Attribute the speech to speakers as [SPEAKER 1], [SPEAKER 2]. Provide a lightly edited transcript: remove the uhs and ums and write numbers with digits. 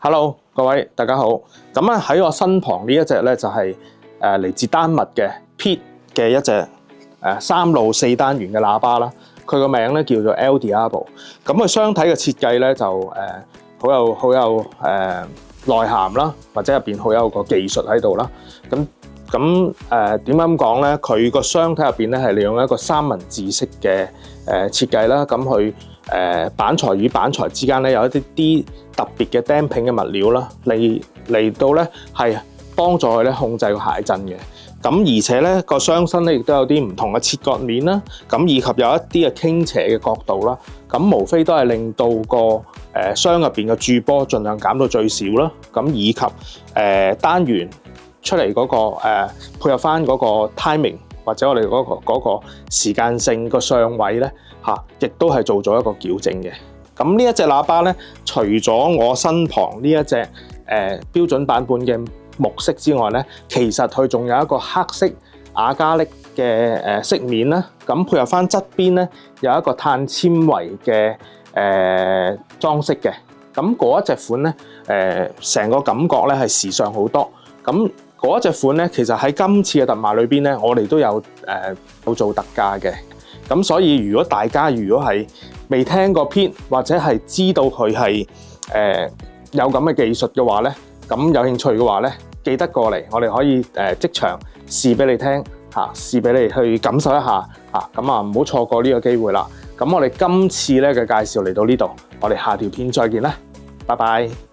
[SPEAKER 1] Hello， 各位大家好。咁咧喺我身旁呢一隻咧就係嚟自丹麥嘅 Pitt 嘅一隻3路4單元嘅喇叭啦。佢個名咧叫做 El Diablo。咁佢雙體嘅設計咧就好有內涵啦，或者入邊好有個技術喺度啦。咁點解咁講咧？佢個雙體入邊咧係利用一個三文治式嘅設計啦。咁佢板材與板材之間咧有一啲特別嘅 damping 嘅物料啦，嚟到咧係幫助佢咧控制個諧震嘅。咁而且咧個雙身咧亦都有啲唔同嘅切割面啦，咁以及有一啲嘅傾斜嘅角度啦。咁無非都係令到個箱入邊嘅駐波盡量減到最少啦。咁以及單元出嚟嗰個配合翻嗰個 timing 或者我哋嗰個時間性個相位咧亦都係做咗一個矯正嘅。咁呢一隻喇叭咧，除咗我身旁呢一隻標準版本嘅木色之外咧，其實佢仲有一個黑色亞加力嘅飾面啦。咁配合翻側邊咧有一個碳纖維嘅裝飾嘅。咁嗰一隻款咧成個感覺咧係時尚好多。咁嗰一隻款咧，其實喺今次嘅特賣裏邊咧，我哋都有做特價嘅。咁所以如果大家係未聽過 Pitt 或者係知道佢係有咁嘅技術嘅話咧，咁有興趣嘅話咧，記得過嚟，我哋可以即場試俾你聽試俾你去感受一下咁唔好錯過呢個機會啦。咁我哋今次咧嘅介紹嚟到呢度，我哋下條片再見啦，拜拜。